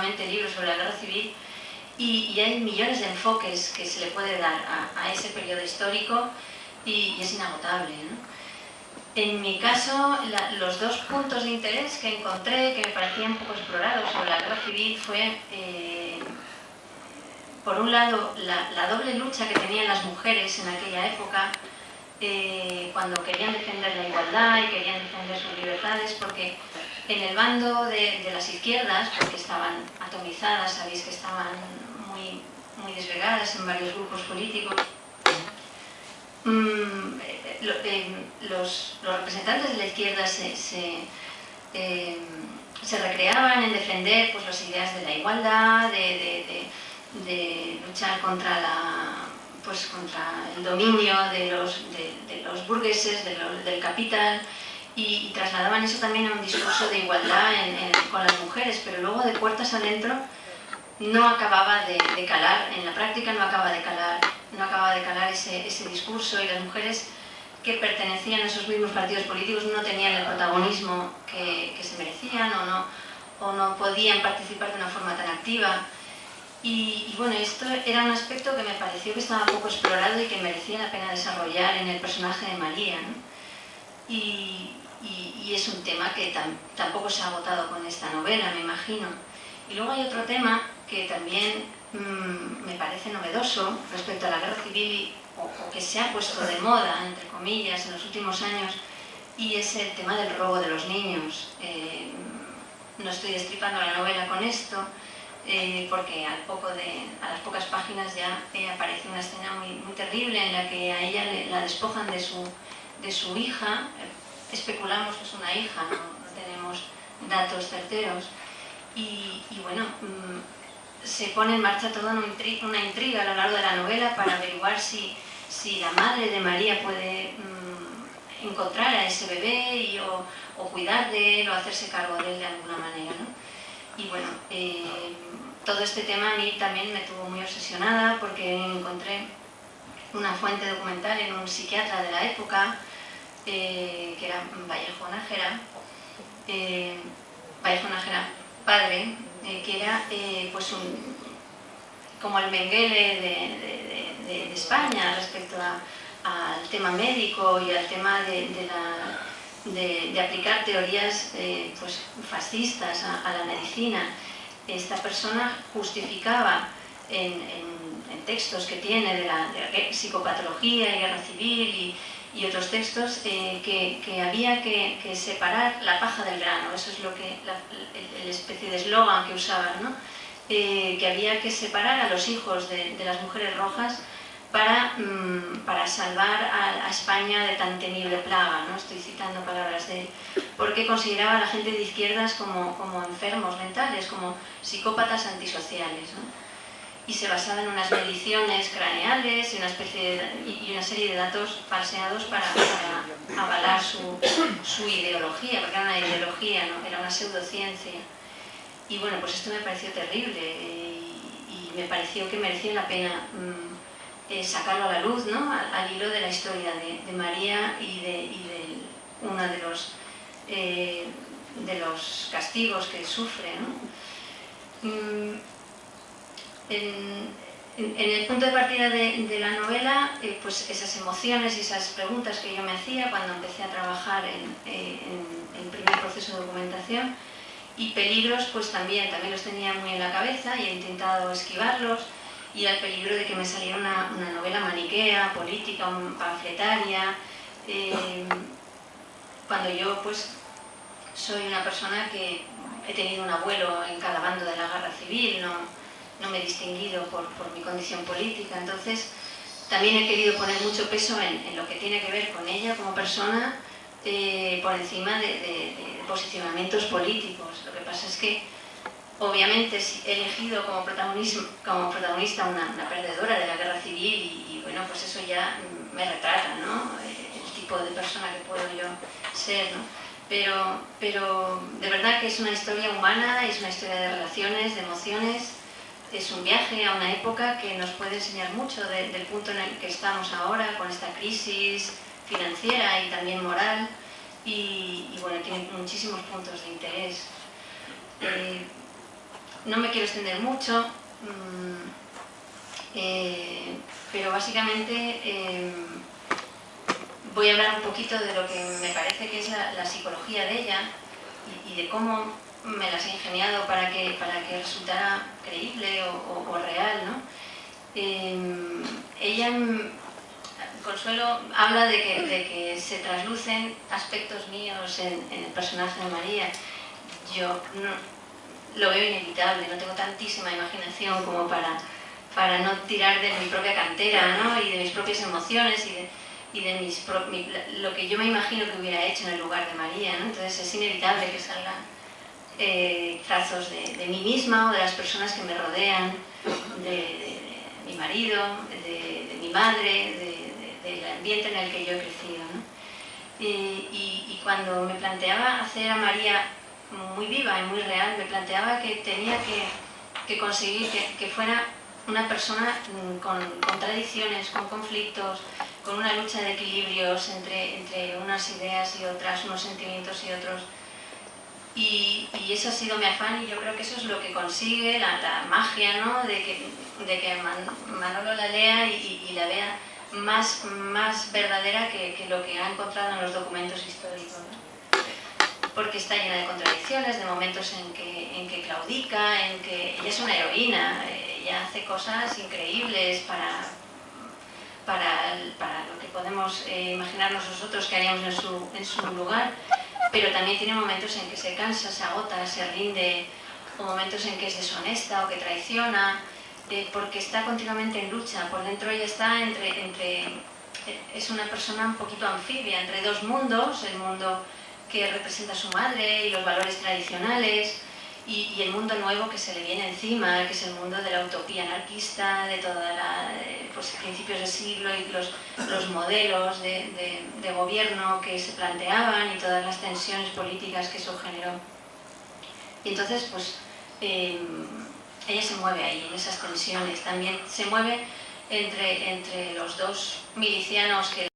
últimamente libros sobre la guerra civil y hay millones de enfoques que se le puede dar a ese periodo histórico y es inagotable, ¿no? En mi caso, los dos puntos de interés que encontré que me parecían poco explorados sobre la guerra civil fue, por un lado, la doble lucha que tenían las mujeres en aquella época cuando querían defender la igualdad y querían defender sus libertades, porque en el bando de las izquierdas, porque estaban atomizadas, sabéis que estaban muy desregadas en varios grupos políticos, los representantes de la izquierda se recreaban en defender pues, las ideas de la igualdad, de luchar contra el dominio de los burgueses, del capital, y trasladaban eso también a un discurso de igualdad con las mujeres, pero luego de puertas adentro no acababa de calar, en la práctica no acababa de calar ese discurso, y las mujeres que pertenecían a esos mismos partidos políticos no tenían el protagonismo que se merecían o no podían participar de una forma tan activa. Y bueno, esto era un aspecto que me pareció que estaba poco explorado y que merecía la pena desarrollar en el personaje de María, ¿no? Y es un tema que tampoco se ha agotado con esta novela, me imagino. Y luego hay otro tema que también me parece novedoso respecto a la guerra civil o que se ha puesto de moda, entre comillas, en los últimos años, y es el tema del robo de los niños. No estoy destripando la novela con esto, porque a las pocas páginas ya aparece una escena muy terrible en la que a ella la despojan de su hija. Especulamos que es una hija, no tenemos datos certeros, y bueno, se pone en marcha toda una intriga a lo largo de la novela para averiguar si la madre de María puede encontrar a ese bebé o cuidar de él o hacerse cargo de él de alguna manera, ¿no? Y bueno, todo este tema a mí también me tuvo muy obsesionada porque encontré una fuente documental en un psiquiatra de la época, que era Vallejo Nájera padre, que era pues como el Mengele de España respecto al tema médico y al tema de aplicar teorías pues, fascistas a la medicina. Esta persona justificaba en textos que tiene de la psicopatología y guerra civil y otros textos que había que separar la paja del grano. Eso es lo que la especie de eslogan que usaban, ¿no? Que había que separar a los hijos de las mujeres rojas para salvar a España de tan temible plaga, ¿no? Estoy citando palabras de él, porque consideraba a la gente de izquierdas como enfermos mentales, como psicópatas antisociales, ¿no? Y se basaba en unas mediciones craneales y una serie de datos falseados para avalar su ideología, porque era una ideología, ¿no? Era una pseudociencia. Y bueno, pues esto me pareció terrible y me pareció que merecía la pena sacarlo a la luz, ¿no? Al hilo de la historia de María y de uno de los castigos que sufre, ¿no? En el punto de partida de la novela, pues esas emociones y esas preguntas que yo me hacía cuando empecé a trabajar en el primer proceso de documentación, y peligros pues también los tenía muy en la cabeza y he intentado esquivarlos, y el peligro de que me saliera una novela maniquea, política, panfletaria, cuando yo pues soy una persona que he tenido un abuelo en cada bando de la guerra civil, no me he distinguido por mi condición política. Entonces también he querido poner mucho peso en lo que tiene que ver con ella como persona, por encima de posicionamientos políticos. Lo que pasa es que obviamente he elegido como protagonista una perdedora de la guerra civil y bueno, pues eso ya me retrata, ¿no? El tipo de persona que puedo yo ser, ¿no? Pero de verdad que es una historia humana, es una historia de relaciones, de emociones, es un viaje a una época que nos puede enseñar mucho del punto en el que estamos ahora, con esta crisis financiera y también moral, y bueno, tiene muchísimos puntos de interés. No me quiero extender mucho, pero básicamente voy a hablar un poquito de lo que me parece que es la psicología de ella y de cómo me las he ingeniado para que resultara creíble o real, ¿no? Ella, Consuelo, habla de que se traslucen aspectos míos en el personaje de María. Yo lo veo inevitable, no tengo tantísima imaginación como para no tirar de mi propia cantera, ¿no? Y de mis propias emociones y de lo que yo me imagino que hubiera hecho en el lugar de María, ¿no? Entonces es inevitable que salgan trazos de mí misma o de las personas que me rodean, de mi marido, de mi madre, del ambiente en el que yo he crecido, ¿no? Y cuando me planteaba hacer a María muy viva y muy real, me planteaba que tenía que conseguir que fuera una persona con contradicciones, con conflictos, con una lucha de equilibrios entre unas ideas y otras, unos sentimientos y otros. Y eso ha sido mi afán y yo creo que eso es lo que consigue la magia, ¿no? de que Manolo la lea y la vea más verdadera que lo que ha encontrado en los documentos históricos, ¿no? Porque está llena de contradicciones, de momentos en que claudica, en que ella es una heroína, ella hace cosas increíbles para lo que podemos imaginarnos nosotros que haríamos en su lugar, pero también tiene momentos en que se cansa, se agota, se rinde, o momentos en que es deshonesta o que traiciona, porque está continuamente en lucha. Por dentro ella está es una persona un poquito anfibia, entre dos mundos, el mundo que representa a su madre y los valores tradicionales, y el mundo nuevo que se le viene encima, que es el mundo de la utopía anarquista, de toda pues, principios de siglo y los modelos de gobierno que se planteaban y todas las tensiones políticas que eso generó. Y entonces, pues, ella se mueve ahí, en esas tensiones. También se mueve entre los dos milicianos que